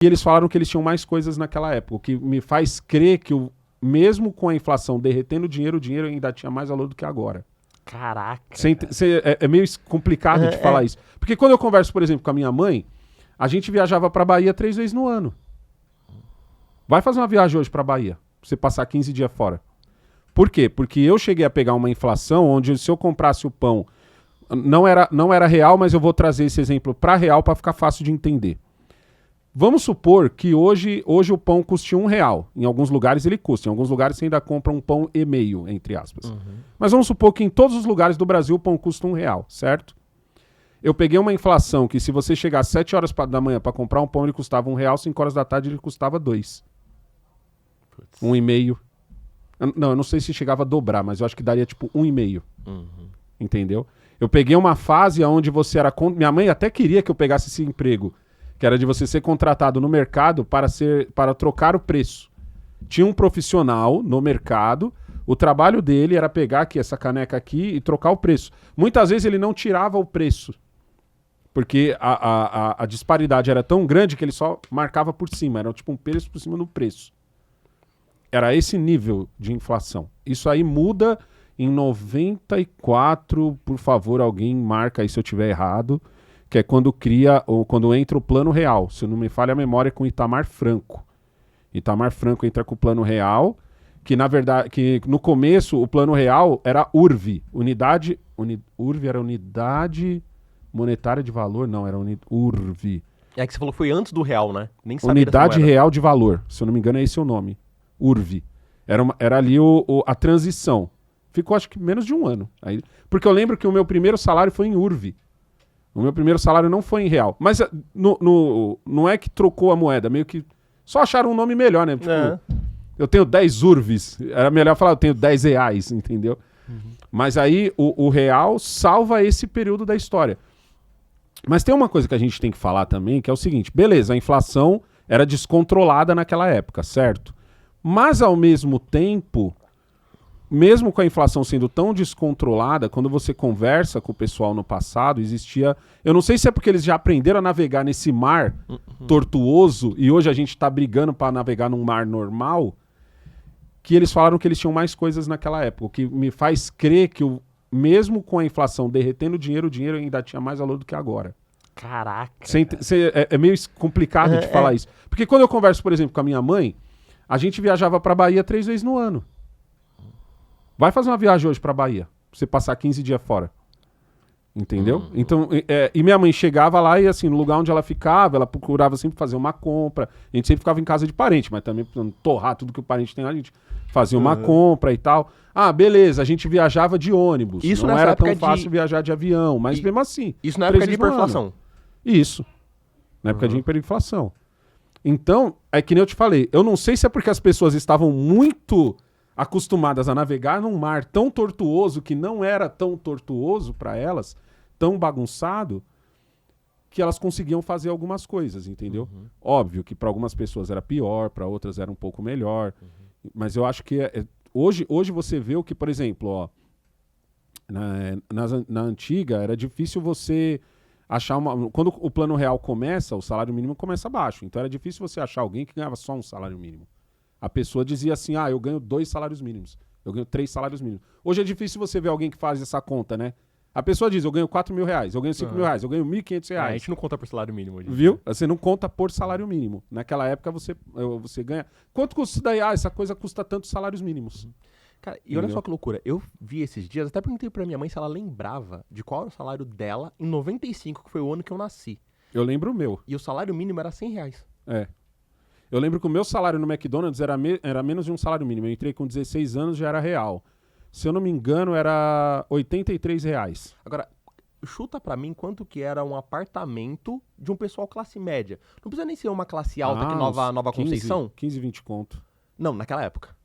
E eles falaram que eles tinham mais coisas naquela época, o que me faz crer que mesmo com a inflação derretendo o dinheiro ainda tinha mais valor do que agora. Caraca. É meio complicado de falar isso. Porque quando eu converso, por exemplo, com a minha mãe, a gente viajava pra Bahia 3 vezes no ano. Vai fazer uma viagem hoje pra Bahia, pra você passar 15 dias fora. Por quê? Porque eu cheguei a pegar uma inflação onde se eu comprasse o pão, não era real, mas eu vou trazer esse exemplo pra real pra ficar fácil de entender. Vamos supor que hoje o pão custe R$1. Em alguns lugares ele custa. Em alguns lugares você ainda compra um pão e meio, entre aspas. Mas vamos supor que em todos os lugares do Brasil o pão custa R$1, certo? Eu peguei uma inflação que se você chegar às 7 horas da manhã para comprar um pão, ele custava R$1, 5 horas da tarde ele custava R$2. R$1,5. Não, eu não sei se chegava a dobrar, mas eu acho que daria tipo R$1,5. Entendeu? Eu peguei uma fase onde você era... Minha mãe até queria que eu pegasse esse emprego, que era de você ser contratado no mercado para trocar o preço. Tinha um profissional no mercado, o trabalho dele era pegar aqui essa caneca aqui e trocar o preço. Muitas vezes ele não tirava o preço, porque a disparidade era tão grande que ele só marcava por cima, era tipo um preço por cima do preço. Era esse nível de inflação. Isso aí muda em 94, por favor, alguém marca aí se eu estiver errado, que é quando quando entra o Plano Real. Se não me falha a memória, é com Itamar Franco. Itamar Franco entra com o Plano Real, que na verdade, que no começo o Plano Real era URV. URV era Unidade Monetária de Valor? Não, era URV. É que você falou que foi antes do real, né? Nem sabia Unidade Real de Valor. Se eu não me engano é esse o nome. URV. Era ali a transição. Ficou acho que menos de um ano. Aí, porque eu lembro que o meu primeiro salário foi em URV. O meu primeiro salário não foi em real. Mas não é que trocou a moeda, meio que só acharam um nome melhor, né? Tipo, eu tenho 10 URVs. Era melhor falar, eu tenho 10 reais, entendeu? Mas aí o real salva esse período da história. Mas tem uma coisa que a gente tem que falar também, que é o seguinte. Beleza, a inflação era descontrolada naquela época, certo? Mas ao mesmo tempo... Mesmo com a inflação sendo tão descontrolada, quando você conversa com o pessoal no passado, existia... Eu não sei se é porque eles já aprenderam a navegar nesse mar tortuoso e hoje a gente está brigando para navegar num mar normal, que eles falaram que eles tinham mais coisas naquela época. O que me faz crer que mesmo com a inflação derretendo o dinheiro ainda tinha mais valor do que agora. Caraca. É meio complicado de falar isso. Porque quando eu converso, por exemplo, com a minha mãe, a gente viajava para Bahia 3 vezes no ano. Vai fazer uma viagem hoje pra Bahia, pra você passar 15 dias fora. Entendeu? Então, e minha mãe chegava lá e assim, no lugar onde ela ficava, ela procurava sempre fazer uma compra. A gente sempre ficava em casa de parente, mas também pra não torrar tudo que o parente tem lá, a gente fazia uma compra e tal. Ah, beleza, a gente viajava de ônibus. Isso não era tão fácil viajar de avião, mas mesmo assim. Isso na época de hiperinflação. Isso. Na época de hiperinflação. Então, é que nem eu te falei, eu não sei se é porque as pessoas estavam muito... acostumadas a navegar num mar tão tortuoso, que não era tão tortuoso para elas, tão bagunçado, que elas conseguiam fazer algumas coisas, entendeu? Óbvio que para algumas pessoas era pior, para outras era um pouco melhor, mas eu acho que hoje você vê o que, por exemplo, ó, na antiga era difícil você achar quando o Plano Real começa, o salário mínimo começa baixo, então era difícil você achar alguém que ganhava só um salário mínimo. A pessoa dizia assim, eu ganho 2 salários mínimos, eu ganho 3 salários mínimos. Hoje é difícil você ver alguém que faz essa conta, né? A pessoa diz, eu ganho 4 mil reais, eu ganho 5 mil reais, eu ganho 1.500 reais. A gente não conta por salário mínimo hoje. Viu? Você não conta por salário mínimo. Naquela época você ganha... Quanto custa isso daí? Essa coisa custa tantos salários mínimos. Cara, e olha só que loucura. Eu vi esses dias, até perguntei pra minha mãe se ela lembrava de qual era o salário dela em 95, que foi o ano que eu nasci. Eu lembro o meu. E o salário mínimo era R$100. Eu lembro que o meu salário no McDonald's era menos de um salário mínimo. Eu entrei com 16 anos, já era real. Se eu não me engano, era R$83. Agora, chuta pra mim quanto que era um apartamento de um pessoal classe média. Não precisa nem ser uma classe alta, que Nova Conceição. 15, 20 conto. Não, naquela época.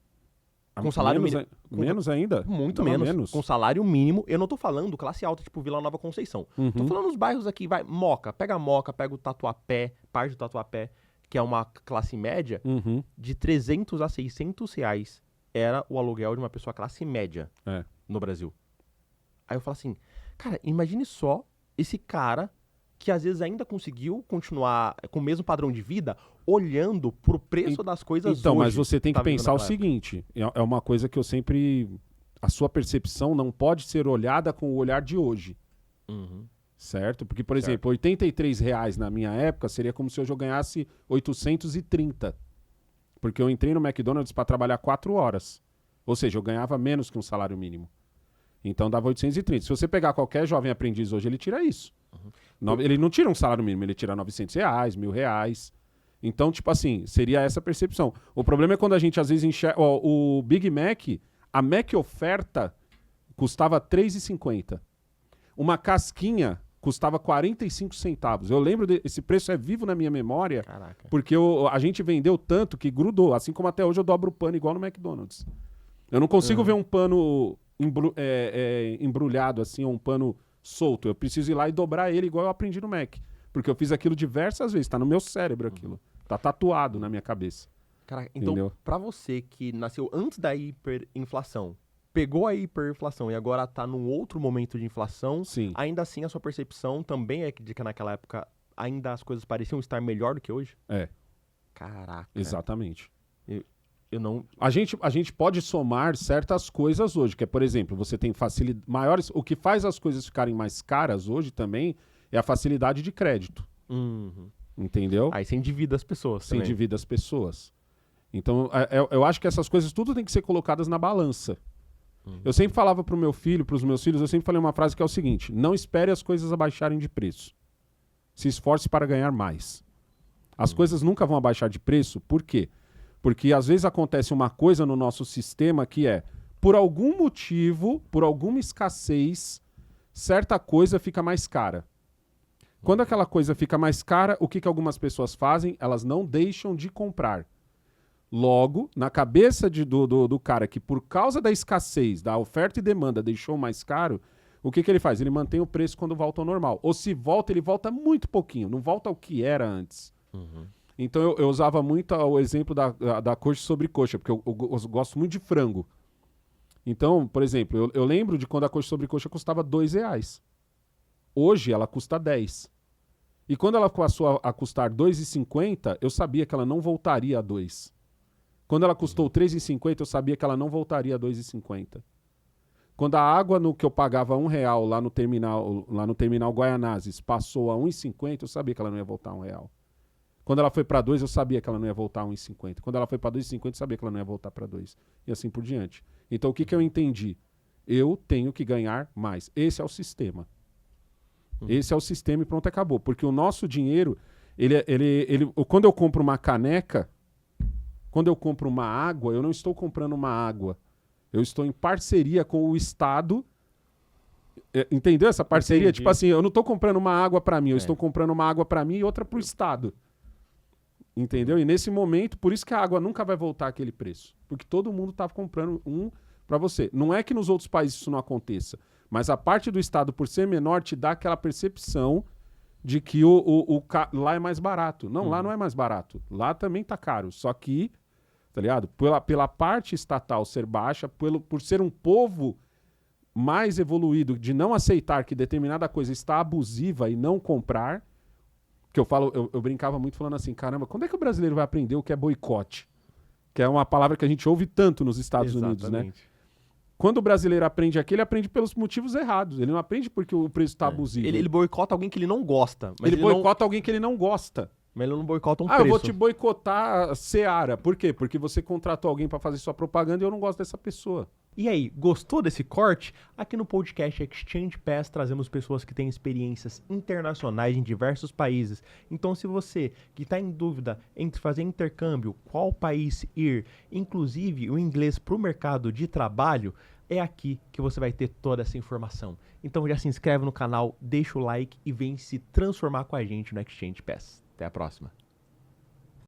Com salário mínimo. Menos ainda? Muito menos. Com salário mínimo. Eu não tô falando classe alta, tipo Vila Nova Conceição. Tô falando os bairros aqui, vai. Moca, pega o Tatuapé, parte do Tatuapé, que é uma classe média, de 300 a 600 reais era o aluguel de uma pessoa classe média no Brasil. Aí eu falo assim, cara, imagine só esse cara que às vezes ainda conseguiu continuar com o mesmo padrão de vida, olhando pro preço das coisas então, hoje. mas você tem que pensar o naquela época. seguinte, é uma coisa que eu sempre... A sua percepção não pode ser olhada com o olhar de hoje, Uhum. certo? Porque, por Certo. exemplo, R$83 na minha época seria como se hoje eu ganhasse 830. Porque eu entrei no McDonald's para trabalhar 4 horas. Ou seja, eu ganhava menos que um salário mínimo. Então dava 830. Se você pegar qualquer jovem aprendiz hoje, ele tira isso. Ele não tira um salário mínimo, ele tira R$900, R$1.000. Então, tipo assim, seria essa percepção. O problema é quando a gente às vezes enxerga... Ó, o Big Mac, a Mac oferta custava R$3,50. Uma casquinha custava 45 centavos. Eu lembro esse preço é vivo na minha memória, Caraca. porque a gente vendeu tanto que grudou. Assim como até hoje eu dobro o pano igual no McDonald's. Eu não consigo ver um pano embrulhado assim, ou um pano solto. Eu preciso ir lá e dobrar ele igual eu aprendi no Mac. Porque eu fiz aquilo diversas vezes. Tá no meu cérebro aquilo. Tá tatuado na minha cabeça. Caraca, então, Entendeu? pra você que nasceu antes da hiperinflação, pegou a hiperinflação e agora tá num outro momento de inflação, Sim. ainda assim a sua percepção também é de que naquela época ainda as coisas pareciam estar melhor do que hoje? É, Caraca. exatamente. Eu não... A gente pode somar certas coisas hoje, que é, por exemplo, você tem facilidade maiores. O que faz as coisas ficarem mais caras hoje também é a facilidade de crédito. Uhum. Entendeu? Aí você endivida as pessoas Você também. endivida as pessoas. Então, eu acho que essas coisas tudo tem que ser colocadas na balança. Eu sempre falava pro meu filho, pros meus filhos, eu sempre falei uma frase que é o seguinte: não espere as coisas abaixarem de preço. Se esforce para ganhar mais. As coisas nunca vão abaixar de preço, por quê? Porque às vezes acontece uma coisa no nosso sistema que é, por algum motivo, por alguma escassez, certa coisa fica mais cara. Quando aquela coisa fica mais cara, o que algumas pessoas fazem? Elas não deixam de comprar. Logo, na cabeça do cara que por causa da escassez, da oferta e demanda, deixou mais caro, o que ele faz? Ele mantém o preço quando volta ao normal. Ou se volta, ele volta muito pouquinho, não volta ao que era antes. Uhum. Então eu usava muito o exemplo da coxa sobre coxa, porque eu gosto muito de frango. Então, por exemplo, eu lembro de quando a coxa sobre coxa custava R$2. Hoje ela custa 10. E quando ela passou a custar R$2,50, eu sabia que ela não voltaria a 2. Quando ela custou R$3,50, eu sabia que ela não voltaria a R$2,50. Quando a água no que eu pagava R$1 lá no terminal Guaianazes passou a R$1,50, eu sabia que ela não ia voltar a R$1. Quando ela foi para 2, eu sabia que ela não ia voltar a 1,50. Quando ela foi para 2,50, eu sabia que ela não ia voltar para 2. E assim por diante. Então, o que eu entendi? Eu tenho que ganhar mais. Esse é o sistema. Esse é o sistema e pronto, acabou. Porque o nosso dinheiro, quando eu compro uma caneca, quando eu compro uma água, eu não estou comprando uma água. Eu estou em parceria com o Estado. Entendeu essa parceria? Entendi. Tipo assim, eu não estou comprando uma água para mim, eu estou comprando uma água para mim e outra para o Estado. Entendeu? E nesse momento, por isso que a água nunca vai voltar àquele preço. Porque todo mundo estava comprando um para você. Não é que nos outros países isso não aconteça, mas a parte do Estado, por ser menor, te dá aquela percepção de que lá é mais barato. Não, lá não é mais barato. Lá também tá caro. Só que, tá ligado? Pela parte estatal ser baixa, por ser um povo mais evoluído, de não aceitar que determinada coisa está abusiva e não comprar, que eu brincava muito falando assim, caramba, quando é que o brasileiro vai aprender o que é boicote? Que é uma palavra que a gente ouve tanto nos Estados Unidos, né? Quando o brasileiro aprende aqui, ele aprende pelos motivos errados. Ele não aprende porque o preço está abusivo. Ele boicota alguém que ele não gosta. Mas ele boicota alguém que ele não gosta. Mas ele não boicota um preço. Eu vou te boicotar a Seara. Por quê? Porque você contratou alguém para fazer sua propaganda e eu não gosto dessa pessoa. E aí, gostou desse corte? Aqui no podcast Exchange Pass trazemos pessoas que têm experiências internacionais em diversos países. Então, se você que está em dúvida entre fazer intercâmbio, qual país ir, inclusive o inglês para o mercado de trabalho, é aqui que você vai ter toda essa informação. Então já se inscreve no canal, deixa o like e vem se transformar com a gente no Exchange Pass. Até a próxima.